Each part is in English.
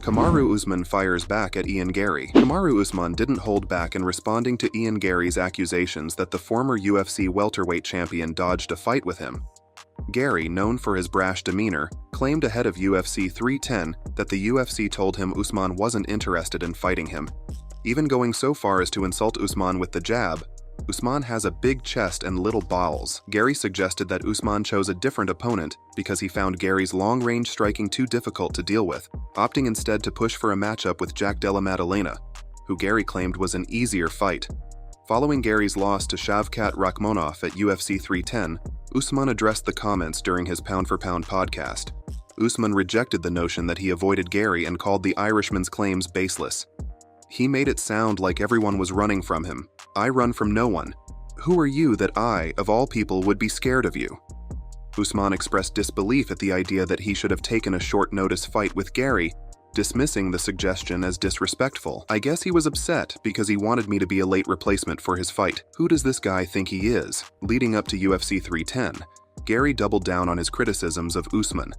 Kamaru Usman fires back at Garry. Kamaru Usman didn't hold back in responding to Garry's accusations that the former UFC welterweight champion dodged a fight with him. Garry, known for his brash demeanor, claimed ahead of UFC 310 that the UFC told him Usman wasn't interested in fighting him, even going so far as to insult Usman with the jab. Usman has a big chest and little balls. Garry suggested that Usman chose a different opponent because he found Garry's long-range striking too difficult to deal with, opting instead to push for a matchup with Jack Della Maddalena, who Garry claimed was an easier fight. Following Garry's loss to Shavkat Rakhmonov at UFC 310, Usman addressed the comments during his Pound for Pound podcast. Usman rejected the notion that he avoided Garry and called the Irishman's claims baseless. He made it sound like everyone was running from him. "I run from no one. Who are you that I, of all people, would be scared of you?" Usman expressed disbelief at the idea that he should have taken a short-notice fight with Garry, dismissing the suggestion as disrespectful. "I guess he was upset because he wanted me to be a late replacement for his fight. Who does this guy think he is?" Leading up to UFC 310, Garry doubled down on his criticisms of Usman,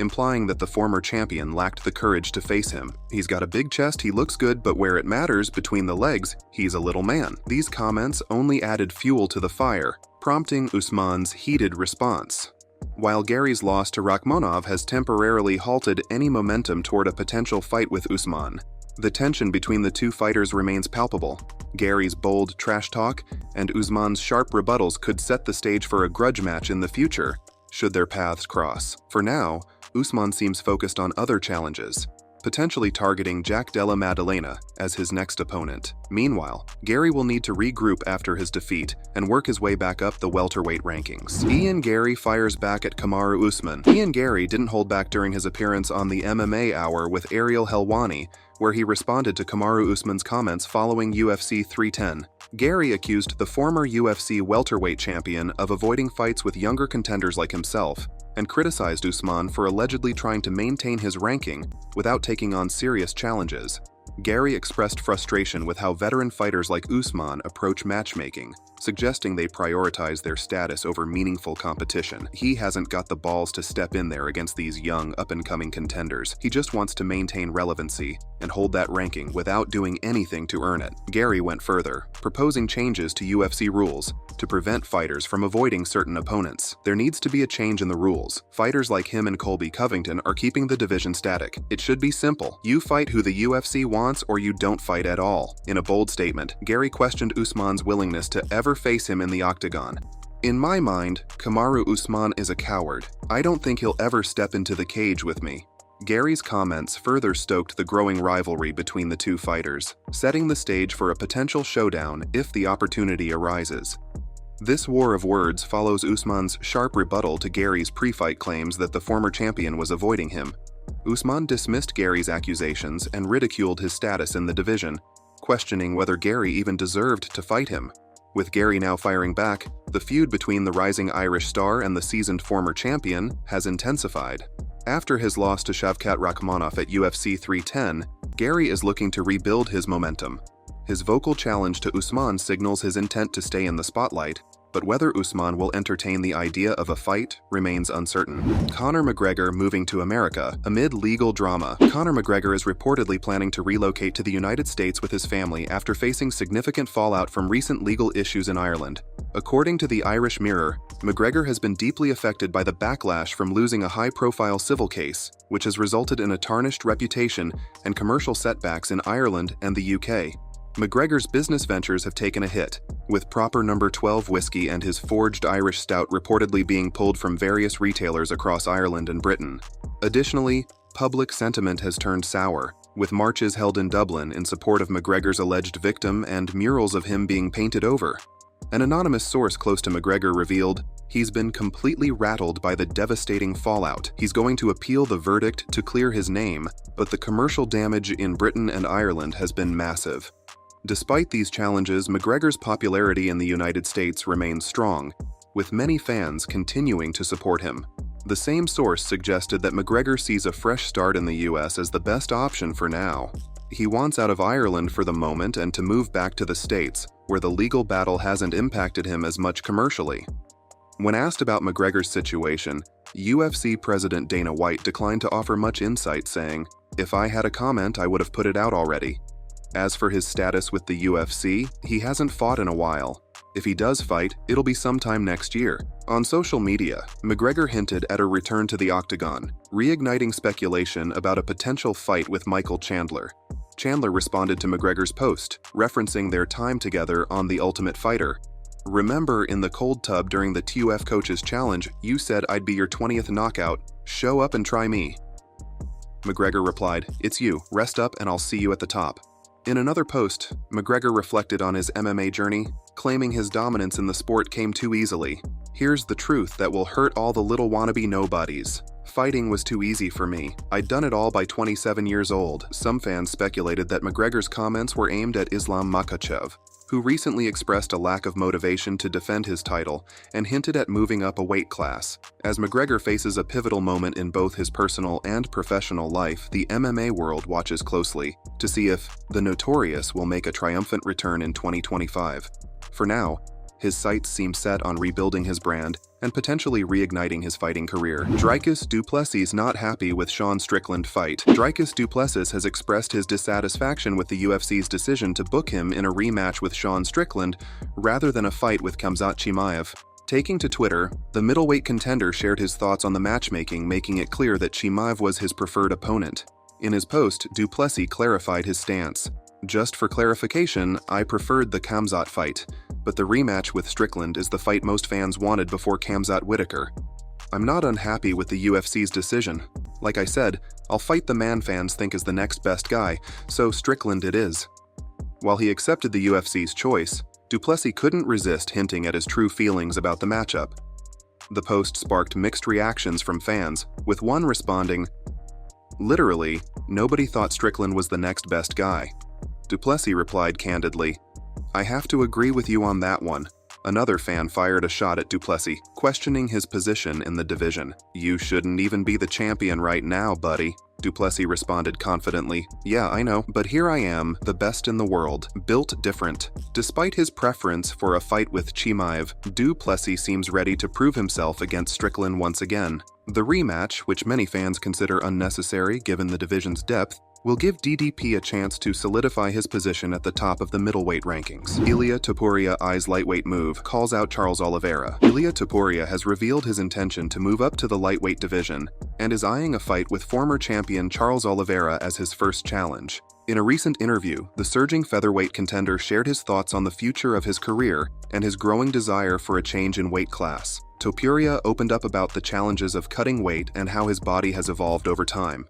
implying that the former champion lacked the courage to face him. "He's got a big chest, he looks good, but where it matters, between the legs, he's a little man." These comments only added fuel to the fire, prompting Usman's heated response. While Garry's loss to Rakhmonov has temporarily halted any momentum toward a potential fight with Usman, the tension between the two fighters remains palpable. Garry's bold trash talk and Usman's sharp rebuttals could set the stage for a grudge match in the future, should their paths cross. For now, Usman seems focused on other challenges, potentially targeting Jack Della Maddalena as his next opponent. Meanwhile, Garry will need to regroup after his defeat and work his way back up the welterweight rankings. Garry fires back at Kamaru Usman. Garry didn't hold back during his appearance on the MMA Hour with Ariel Helwani, where he responded to Kamaru Usman's comments following UFC 310. Garry accused the former UFC welterweight champion of avoiding fights with younger contenders like himself, and criticized Usman for allegedly trying to maintain his ranking without taking on serious challenges. Garry expressed frustration with how veteran fighters like Usman approach matchmaking, suggesting they prioritize their status over meaningful competition. He hasn't got the balls to step in there against these young, up-and-coming contenders. He just wants to maintain relevancy and hold that ranking without doing anything to earn it. Garry went further, proposing changes to UFC rules to prevent fighters from avoiding certain opponents. There needs to be a change in the rules. Fighters like him and Colby Covington are keeping the division static. It should be simple. You fight who the UFC wants or you don't fight at all. In a bold statement, Garry questioned Usman's willingness to ever face him in the octagon. "In my mind, Kamaru Usman is a coward. I don't think he'll ever step into the cage with me." Garry's comments further stoked the growing rivalry between the two fighters, setting the stage for a potential showdown if the opportunity arises. This war of words follows Usman's sharp rebuttal to Garry's pre-fight claims that the former champion was avoiding him. Usman dismissed Garry's accusations and ridiculed his status in the division, questioning whether Garry even deserved to fight him. With Garry now firing back, the feud between the rising Irish star and the seasoned former champion has intensified. After his loss to Shavkat Rakhmonov at UFC 310, Garry is looking to rebuild his momentum. His vocal challenge to Usman signals his intent to stay in the spotlight, but whether Usman will entertain the idea of a fight remains uncertain. Conor McGregor moving to America. Amid legal drama, Conor McGregor is reportedly planning to relocate to the United States with his family after facing significant fallout from recent legal issues in Ireland. According to the Irish Mirror, McGregor has been deeply affected by the backlash from losing a high-profile civil case, which has resulted in a tarnished reputation and commercial setbacks in Ireland and the UK. McGregor's business ventures have taken a hit, with proper No. 12 whiskey and his forged Irish stout reportedly being pulled from various retailers across Ireland and Britain. Additionally, public sentiment has turned sour, with marches held in Dublin in support of McGregor's alleged victim and murals of him being painted over. An anonymous source close to McGregor revealed, "He's been completely rattled by the devastating fallout. He's going to appeal the verdict to clear his name, but the commercial damage in Britain and Ireland has been massive." Despite these challenges, McGregor's popularity in the United States remains strong, with many fans continuing to support him. The same source suggested that McGregor sees a fresh start in the US as the best option for now. He wants out of Ireland for the moment and to move back to the States, where the legal battle hasn't impacted him as much commercially. When asked about McGregor's situation, UFC President Dana White declined to offer much insight, saying, If I had a comment, I would have put it out already. As for his status with the UFC, he hasn't fought in a while. If he does fight, it'll be sometime next year. On social media, McGregor hinted at a return to the octagon, reigniting speculation about a potential fight with Michael Chandler. Chandler responded to McGregor's post, referencing their time together on The Ultimate Fighter. "Remember in the cold tub during the TUF Coaches Challenge, you said I'd be your 20th knockout. Show up and try me." McGregor replied, "It's you. Rest up and I'll see you at the top." In another post, McGregor reflected on his MMA journey, claiming his dominance in the sport came too easily. "Here's the truth that will hurt all the little wannabe nobodies. Fighting was too easy for me. I'd done it all by 27 years old." Some fans speculated that McGregor's comments were aimed at Islam Makhachev, who recently expressed a lack of motivation to defend his title and hinted at moving up a weight class. As McGregor faces a pivotal moment in both his personal and professional life, the MMA world watches closely to see if the Notorious will make a triumphant return in 2025. For now, his sights seem set on rebuilding his brand and potentially reigniting his fighting career. Dricus du Plessis not happy with Sean Strickland fight. Dricus du Plessis has expressed his dissatisfaction with the UFC's decision to book him in a rematch with Sean Strickland rather than a fight with Khamzat Chimaev. Taking to Twitter, the middleweight contender shared his thoughts on the matchmaking, making it clear that Chimaev was his preferred opponent. In his post, du Plessis clarified his stance. "Just for clarification, I preferred the Khamzat fight, but the rematch with Strickland is the fight most fans wanted before Khamzat Whitaker. I'm not unhappy with the UFC's decision. Like I said, I'll fight the man fans think is the next best guy, so Strickland it is." While he accepted the UFC's choice, du Plessis couldn't resist hinting at his true feelings about the matchup. The post sparked mixed reactions from fans, with one responding, "Literally, nobody thought Strickland was the next best guy." Du Plessis replied candidly, "I have to agree with you on that one." Another fan fired a shot at du Plessis, questioning his position in the division. "You shouldn't even be the champion right now, buddy." Du Plessis responded confidently, "Yeah, I know, but here I am, the best in the world, built different." Despite his preference for a fight with Chimaev, du Plessis seems ready to prove himself against Strickland once again. The rematch, which many fans consider unnecessary given the division's depth, will give DDP a chance to solidify his position at the top of the middleweight rankings. Ilia Topuria eyes lightweight move, calls out Charles Oliveira. Ilia Topuria has revealed his intention to move up to the lightweight division and is eyeing a fight with former champion Charles Oliveira as his first challenge. In a recent interview, the surging featherweight contender shared his thoughts on the future of his career and his growing desire for a change in weight class. Topuria opened up about the challenges of cutting weight and how his body has evolved over time.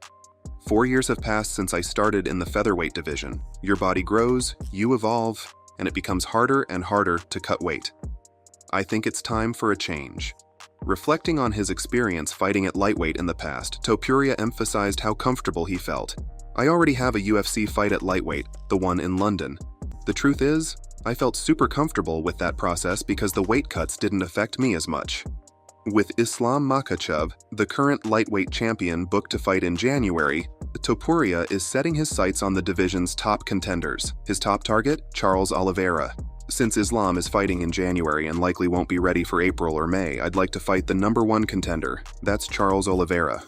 4 years have passed since I started in the featherweight division. Your body grows, you evolve, and it becomes harder and harder to cut weight. I think it's time for a change. Reflecting on his experience fighting at lightweight in the past, Topuria emphasized how comfortable he felt. I already have a UFC fight at lightweight, the one in London. The truth is, I felt super comfortable with that process because the weight cuts didn't affect me as much. With Islam Makhachev, the current lightweight champion booked to fight in January, Topuria is setting his sights on the division's top contenders. His top target, Charles Oliveira. Since Islam is fighting in January and likely won't be ready for April or May, I'd like to fight the #1 contender. That's Charles Oliveira.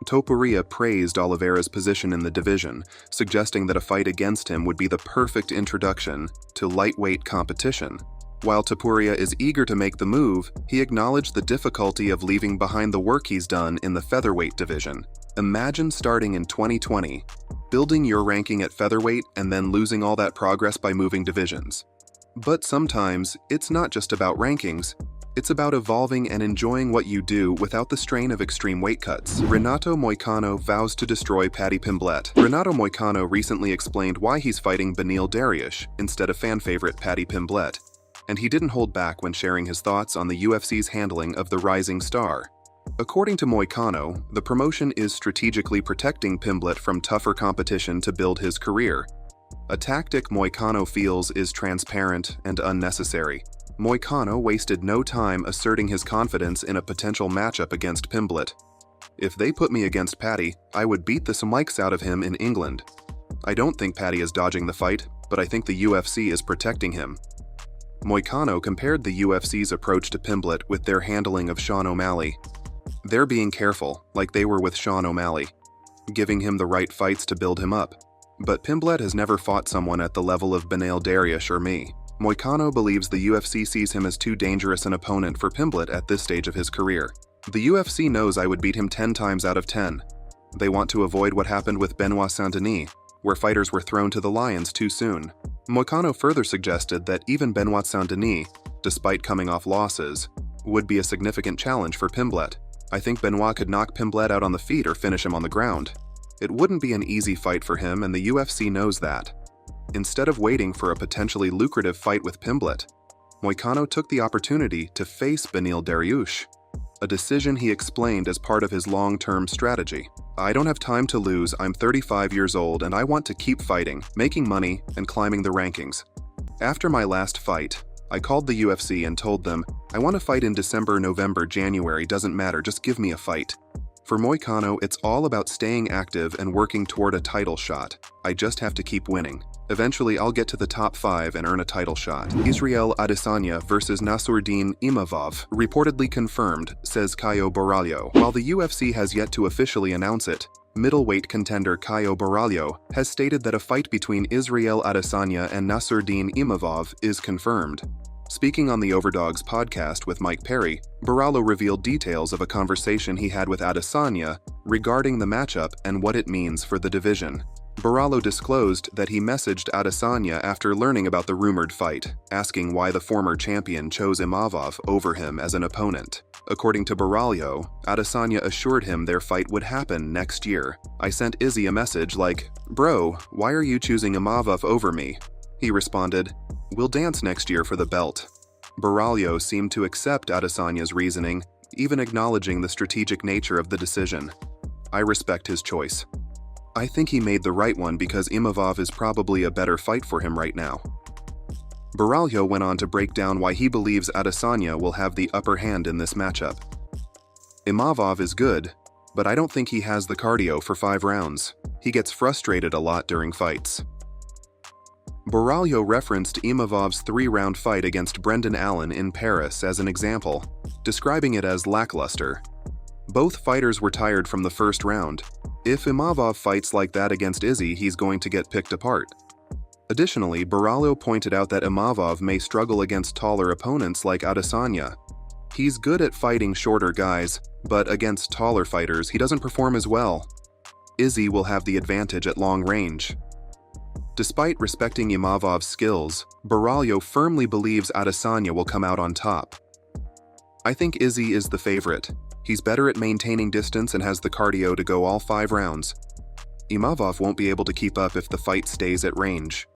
Topuria praised Oliveira's position in the division, suggesting that a fight against him would be the perfect introduction to lightweight competition. While Topuria is eager to make the move, he acknowledged the difficulty of leaving behind the work he's done in the featherweight division. Imagine starting in 2020, building your ranking at featherweight and then losing all that progress by moving divisions. But sometimes, it's not just about rankings. It's about evolving and enjoying what you do without the strain of extreme weight cuts. Renato Moicano vows to destroy Paddy Pimblett. Renato Moicano recently explained why he's fighting Beneil Dariush instead of fan favorite Paddy Pimblett, and he didn't hold back when sharing his thoughts on the UFC's handling of the rising star. According to Moicano, the promotion is strategically protecting Pimblett from tougher competition to build his career. A tactic Moicano feels is transparent and unnecessary. Moicano wasted no time asserting his confidence in a potential matchup against Pimblett. "If they put me against Paddy, I would beat the smikes out of him in England. I don't think Paddy is dodging the fight, but I think the UFC is protecting him." Moicano compared the UFC's approach to Pimblett with their handling of Sean O'Malley. "They're being careful, like they were with Sean O'Malley. giving him the right fights to build him up. But Pimblett has never fought someone at the level of Beneil Dariush or me. Moicano believes the UFC sees him as too dangerous an opponent for Pimblett at this stage of his career. The UFC knows I would beat him 10 times out of 10. They want to avoid what happened with Benoit Saint-Denis, where fighters were thrown to the lions too soon. Moicano further suggested that even Benoit Saint-Denis, despite coming off losses, would be a significant challenge for Pimblett. I think Benoit could knock Pimblett out on the feet or finish him on the ground. It wouldn't be an easy fight for him, and the UFC knows that. Instead of waiting for a potentially lucrative fight with Pimblett, Moicano took the opportunity to face Beneil Dariush, a decision he explained as part of his long-term strategy. I don't have time to lose, I'm 35 years old and I want to keep fighting, making money, and climbing the rankings. After my last fight, I called the UFC and told them, I want to fight in December, November, January, doesn't matter, just give me a fight. For Moicano, it's all about staying active and working toward a title shot. I just have to keep winning. Eventually, I'll get to the top 5 and earn a title shot. Israel Adesanya versus Nassourdine Imavov, reportedly confirmed, says Caio Borralho. While the UFC has yet to officially announce it, middleweight contender Caio Borralho has stated that a fight between Israel Adesanya and Nassourdine Imavov is confirmed. Speaking on the Overdogs podcast with Mike Perry, Borralho revealed details of a conversation he had with Adesanya regarding the matchup and what it means for the division. Borralho disclosed that he messaged Adesanya after learning about the rumored fight, asking why the former champion chose Imavov over him as an opponent. According to Borralho, Adesanya assured him their fight would happen next year. I sent Izzy a message like, "Bro, why are you choosing Imavov over me?" He responded, "We'll dance next year for the belt." Borralho seemed to accept Adesanya's reasoning, even acknowledging the strategic nature of the decision. I respect his choice. I think he made the right one because Imavov is probably a better fight for him right now. Borralho went on to break down why he believes Adesanya will have the upper hand in this matchup. Imavov is good, but I don't think he has the cardio for 5 rounds. He gets frustrated a lot during fights. Borralho referenced Imavov's 3-round fight against Brendan Allen in Paris as an example, describing it as lackluster. Both fighters were tired from the first round. If Imavov fights like that against Izzy, he's going to get picked apart. Additionally, Borralho pointed out that Imavov may struggle against taller opponents like Adesanya. He's good at fighting shorter guys, but against taller fighters, he doesn't perform as well. Izzy will have the advantage at long range. Despite respecting Imavov's skills, Borralho firmly believes Adesanya will come out on top. I think Izzy is the favorite. He's better at maintaining distance and has the cardio to go all 5 rounds. Imavov won't be able to keep up if the fight stays at range.